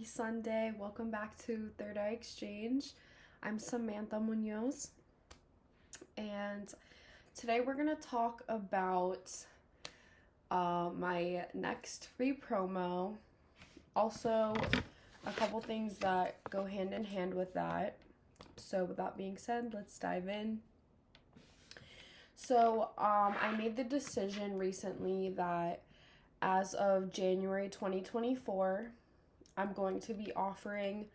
Sunday. Welcome back to Third Eye Exchange. I'm Samantha Munoz, and today we're going to talk about my next free promo. Also, a couple things that go hand in hand with that. So, with that being said, let's dive in. So, I made the decision recently that as of January 2024, I'm going to be offering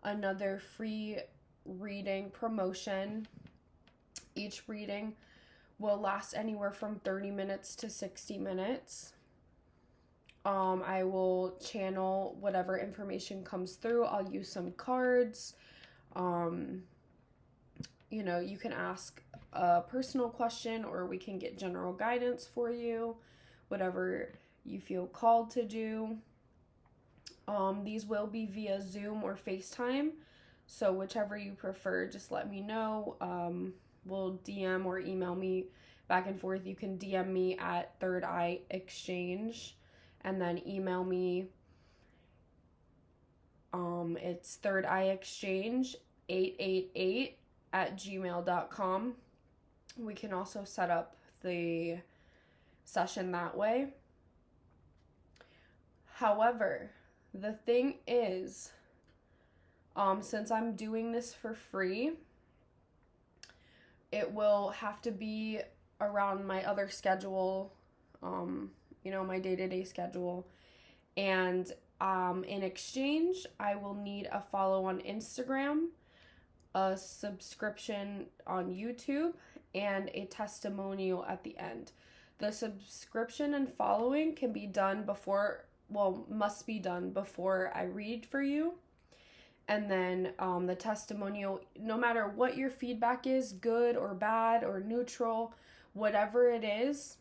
another free reading promotion. Each reading will last anywhere from 30 minutes to 60 minutes. I will channel whatever information comes through. I'll use some cards. You can ask a personal question or we can get general guidance for you, whatever you feel called to do. These will be via Zoom or FaceTime, so whichever you prefer, just let me know. We'll DM or email me back and forth. You can DM me at Third Eye Exchange and then email me. It's Third Eye Exchange 888@gmail.com. We can also set up the session that way. However, the thing is, since I'm doing this for free, it will have to be around my other schedule, my day-to-day schedule. And in exchange, I will need a follow on Instagram, a subscription on YouTube, and a testimonial at the end. The subscription and following can be done must be done before I read for you. And then the testimonial, no matter what your feedback is, good or bad or neutral, whatever it is,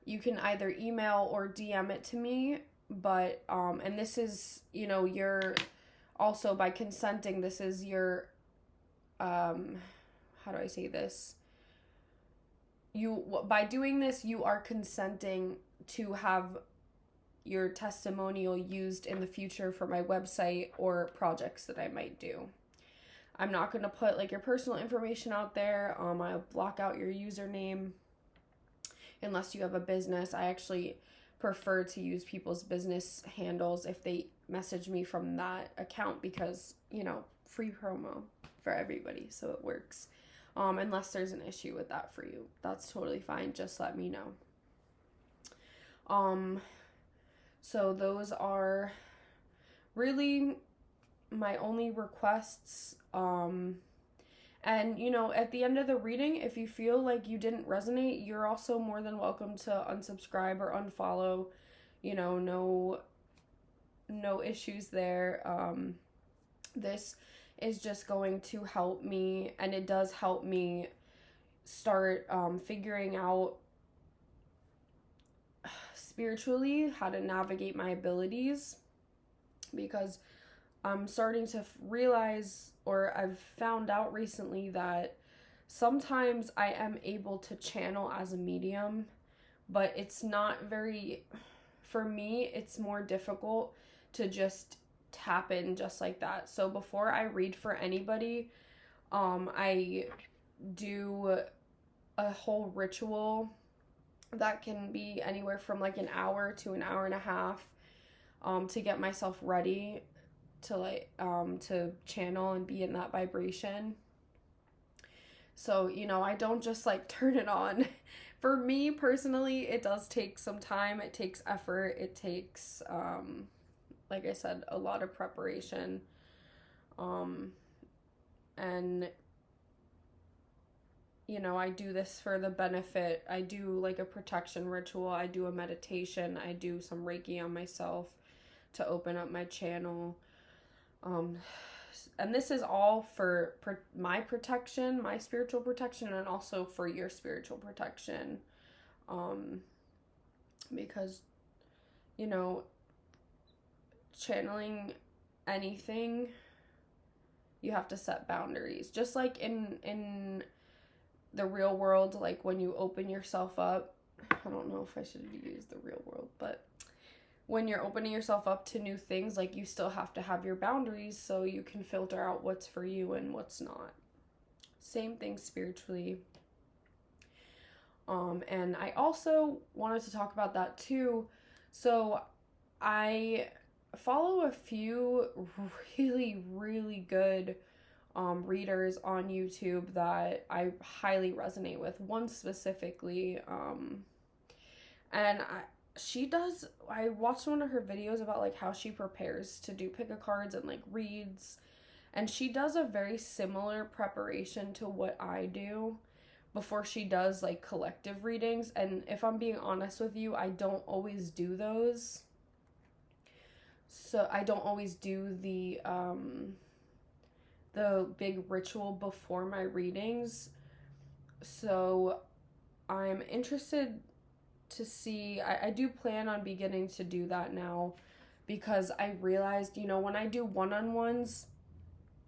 you can either email or DM it to me. But, and this is, you're also by consenting, this is your, how do I say this? By doing this, you are consenting to have your testimonial used in the future for my website or projects that I might do. I'm not going to put your personal information out there. I'll block out your username unless you have a business. I actually prefer to use people's business handles if they message me from that account because, free promo for everybody, so it works. Unless there's an issue with that for you. That's totally fine. Just let me know. So those are really my only requests. And, at the end of the reading, if you feel like you didn't resonate, you're also more than welcome to unsubscribe or unfollow. No issues there. This is just going to help me, and it does help me start figuring out spiritually how to navigate my abilities, because I'm starting to realize, or I've found out recently, that sometimes I am able to channel as a medium, but it's not for me, it's more difficult to just tap in just like that. So before I read for anybody, I do a whole ritual that can be anywhere from an hour to an hour and a half to get myself ready to to channel and be in that vibration. So, I don't just turn it on. For me personally, it does take some time. It takes effort. It takes, like I said, a lot of preparation. And I do this for the benefit. I do a protection ritual. I do a meditation. I do some Reiki on myself to open up my channel. And this is all for my protection, my spiritual protection, and also for your spiritual protection. Because, channeling anything, you have to set boundaries. Just like in the real world, when you open yourself up, I don't know if I should use the real world, but when you're opening yourself up to new things, like, you still have to have your boundaries so you can filter out what's for you and what's not. Same thing spiritually. And I also wanted to talk about that too. So I follow a few really, really good readers on YouTube that I highly resonate with. One specifically, and I watched one of her videos about like how she prepares to do pick a cards and like reads, and she does a very similar preparation to what I do before she does like collective readings. And if I'm being honest with you, I don't always do those. So I don't always do the big ritual before my readings. So I'm interested to see, I do plan on beginning to do that now, because I realized, you know, when I do one-on-ones,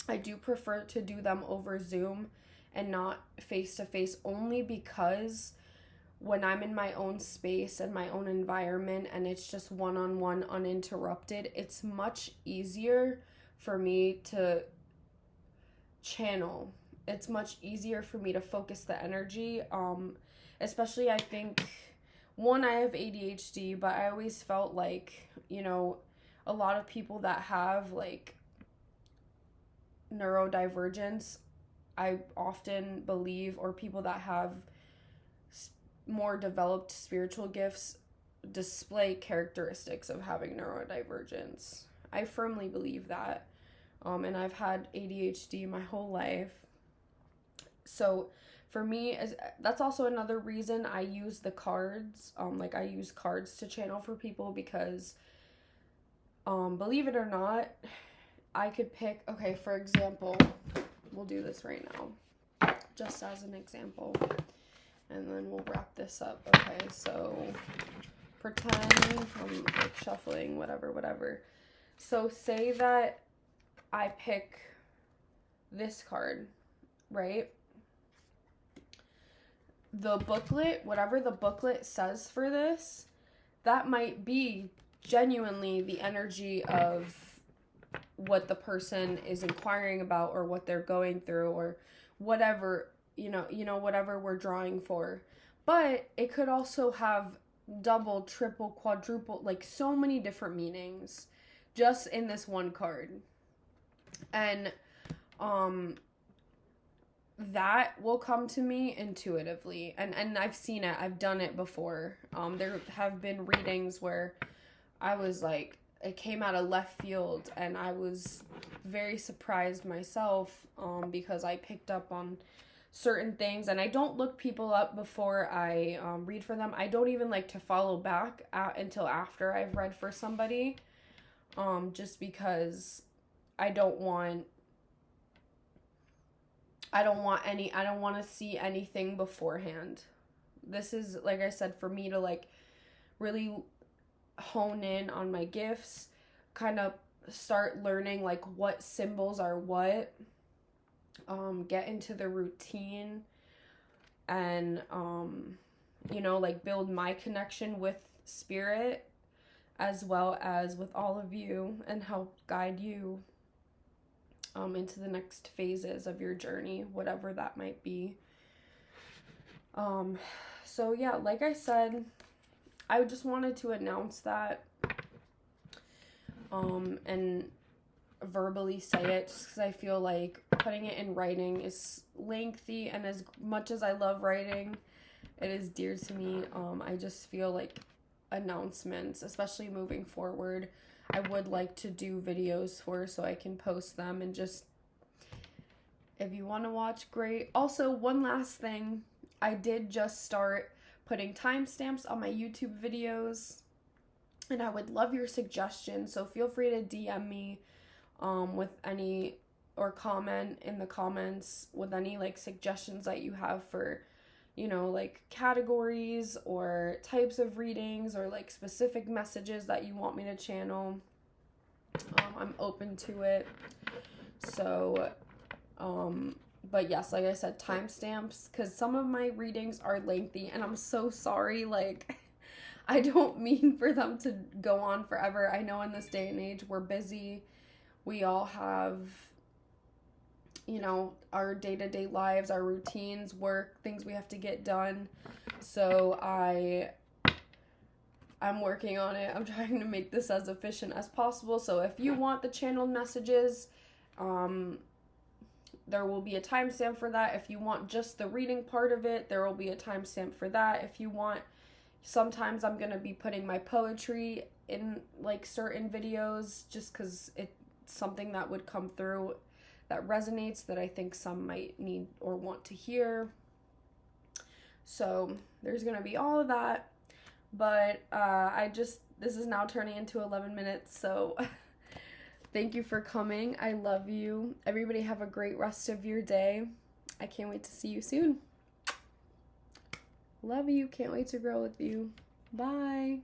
I do prefer to do them over Zoom and not face-to-face, only because when I'm in my own space and my own environment and it's just one-on-one uninterrupted, it's much easier for me to channel. It's much easier for me to focus the energy, especially, I think, one, I have ADHD, but I always felt like, you know, a lot of people that have like neurodivergence, I often believe, or people that have more developed spiritual gifts, display characteristics of having neurodivergence. I firmly believe that. And I've had ADHD my whole life. So for me, that's also another reason I use the cards. Like, I use cards to channel for people because, believe it or not, I could pick, okay, for example, we'll do this right now, just as an example, and then we'll wrap this up. Okay, so pretend I'm like shuffling, whatever. So say that I pick this card, right? The booklet, whatever the booklet says for this, that might be genuinely the energy of what the person is inquiring about, or what they're going through, or whatever, you know, whatever we're drawing for. But it could also have double, triple, quadruple, like so many different meanings just in this one card. And that will come to me intuitively, and I've seen it, I've done it before. There have been readings where I was like, it came out of left field, and I was very surprised myself, because I picked up on certain things, and I don't look people up before I read for them. I don't even like to follow back until after I've read for somebody, just because I don't want to see anything beforehand. This is, like I said, for me to like really hone in on my gifts, kind of start learning like what symbols are what, get into the routine, and you know, like build my connection with spirit as well as with all of you, and help guide you into the next phases of your journey, whatever that might be. So yeah, like I said, I just wanted to announce that, and verbally say it, just because I feel like putting it in writing is lengthy, and as much as I love writing, it is dear to me. I just feel like announcements, especially moving forward, I would like to do videos for, so I can post them, and just, if you want to watch, great. Also, one last thing, I did just start putting timestamps on my YouTube videos, and I would love your suggestions, so feel free to DM me with any, or comment in the comments with any like suggestions that you have for, you know, like categories or types of readings, or like specific messages that you want me to channel. I'm open to it. So, but yes, like I said, timestamps, because some of my readings are lengthy, and I'm so sorry. Like, I don't mean for them to go on forever. I know in this day and age we're busy. We all have, you know, our day-to-day lives, our routines, work, things we have to get done. So I'm working on it. I'm trying to make this as efficient as possible. So if you want the channel messages, there will be a timestamp for that. If you want just the reading part of it, there will be a timestamp for that. If you want, sometimes I'm going to be putting my poetry in like certain videos just because it's something that would come through that resonates that I think some might need or want to hear. So there's going to be all of that. But this is now turning into 11 minutes, so thank you for coming. I love you. Everybody have a great rest of your day. I can't wait to see you soon. Love you. Can't wait to grow with you. Bye.